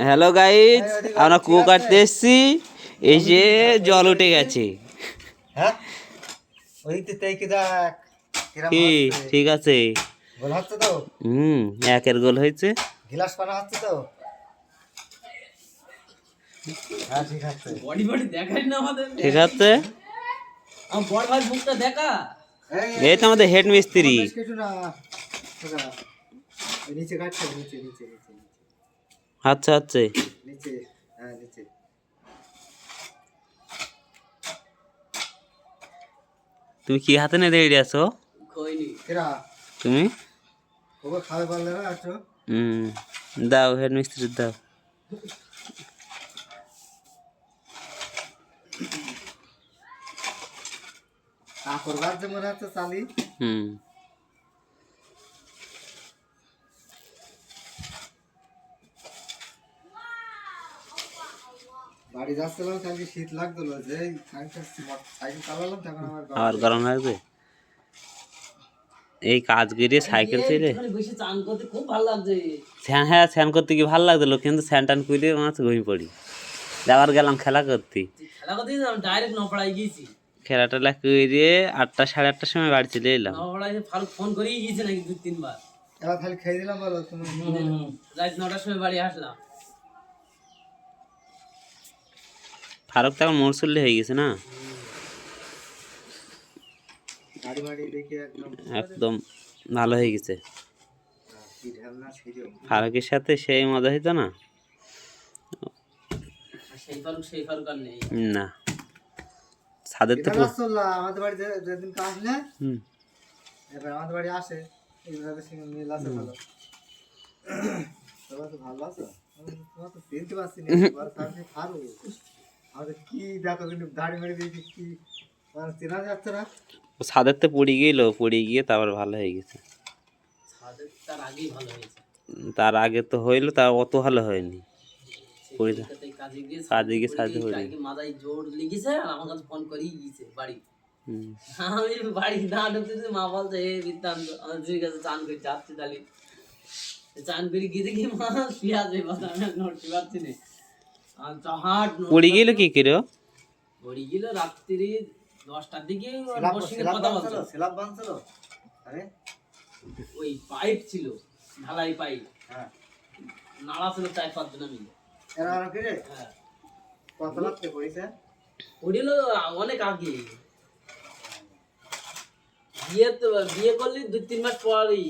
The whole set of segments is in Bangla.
হ্যালো গাইজ, আমরা কুয়ো কাটতে এসছি। এই যে জল উঠে গেছে। কি ঠিক আছে? একের গোল হয়েছে। গ্লাস পানা হচ্ছে তো। হ্যাঁ ঠিক আছে। বডি বডি দেখাই না আমাদের। ঠিক আছে। আমার বড় ভাই মুখটা দেখা। এই তো আমাদের হেড মিস্ত্রি। কিছু না। নিচে কাটছে, নিচে নিচে নিচে। আচ্ছা আচ্ছা। নিচে, হ্যাঁ নিচে। তুমি কি হাতে নিয়ে দাঁড়িয়ে আছো? কইনি। কেরা? তুমি? ওকে খাবে পারলে না আছো? দাও হেড মিস্ত্রি দাও। কাপড় বাদ যে মনে হচ্ছে চালি। বাড়ি যাচ্ছিলাম কালকে শীত লাগছিল, যে সাইকেল চালালাম তখন আমার গরম লাগবে। এই কাজ করে সাইকেল ছেড়ে বেশি চান করতে খুব ভালো লাগছে। হ্যাঁ স্নান করতে কি ভালো লাগলো, কিন্তু স্নান টান করে মাছ ঘুমিয়ে পড়ি। আবার গেলাম খেলা করতে। খেলা করতে ডাইরেক্ট নপড়াই গিয়েছি। খেলা টেলা করে 8টা সাড়ে 8টার সময় বাড়ি চলে এলাম। নপড়াই ফারুক ফোন করেই গিয়েছে নাকি 2-3 বার। এবার খালি খেয়ে দিলাম বলো তুমি। রাত 9টার সময় বাড়ি আসলাম। ফারুক তো এখন মরসুল্লি হয়ে গেছে না। একদম ভালো হয়ে গেছে। ফারুকের সাথে সেই মজা হইতো না। না ছাদের তো আমাদের বাড়ি যেদিন আসলে এবার আমাদের বাড়ি আসে এইভাবে মিল আছে ভালো। তোমরা তো ভালো আছো? তোমরা তো চিনতে পারছি না। ফারুক আমাদের কি দেখো কিন্তু গাড়ি মেরে দিয়েছি, কি চেনা যাচ্ছে না। ছাদের তো পড়ে গিয়ে তারপর ভালো হয়ে গেছে। তার আগেই ভালো হয়েছে। তার আগে তো হইলো, তার অত ভালো হয়নি। কাজে গিয়ে সাজে পড়ে মাথায় জোর লেগেছে আর আমার কাছে ফোন করেই গিয়েছে বাড়ি। আমি বাড়ি না ঢুকতে মা বলছে এই বৃত্তান্ত আমার দিদির কাছে চান করে যাচ্ছি তাহলে চান করে গিয়ে দেখি মা শুয়ে আছে, আমি নড়তে পারছি না। পড়ে গেল কি করে? পড়ে গেল রাত্রি 10টার দিকে কথা বলছিল। স্ল্যাব বানছিল, আরে ওই পাইপ ছিল, ঢালাই পাইপ। হ্যাঁ নাড়া ছিল 4-5 জন মিলে। এরা আর কি রে? হ্যাঁ কত লাগতে পয়সা? পড়িল অনেক আগে। বিয়ে করলি 2-3 মাস পরই,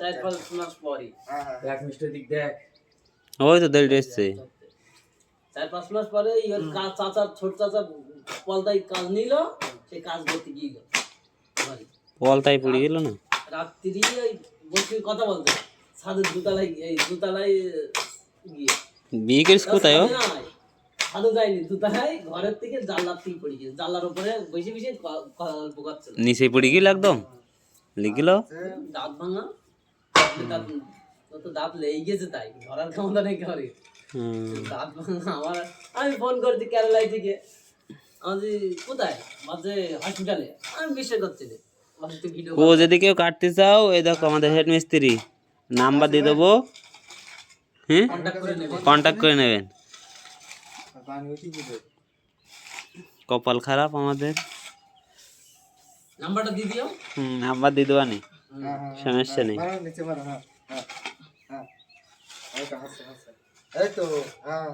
4-5 মাস পরই। হ্যাঁ এক মিনিটের দিক দেখ। ওই তো দেরি এসছে। 4-5 মাস পরে কাজ চাচা ছোট চাচা পলতাই কাজ নিল, সেই কাজ করতে গিয়েছিল। পলতাই পড়ে গেল না রাত্রি ওই বসে কথা বলতে ছাদের দোতলায় গিয়ে বিয়ে করিস কোথায়? ছাদে যায়নি, দোতলায় ঘরের থেকে জানলার থেকে পড়ে গিয়েছে। জানলার উপরে বসে বসে গল্প করছিল, নিচে পড়ে গেল একদম লিখিল। দাঁত ভাঙা, দাঁত লেগে গেছে, তাই ধরার ক্ষমতা নেই ঘরে। দাঁত ভাঙা। আমি ফোন করছি কেরালাই থেকে, আমি কোথায় মাঝে হসপিটালে, আমি বিশ্বাস করছি না। ও যদি কেউ কাটতে চাও, এই দেখো আমাদের হেড মিস্ত্রি নাম্বার দিয়ে দেবো, হ্যাঁ কন্ট্যাক্ট করে নেবেন। কপাল খারাপ আমাদের, নাম্বারটা দিয়ে দিও। নাম্বার দিয়ে দেওয়া নেই, সমস্যা নেই। এই তো হ্যাঁ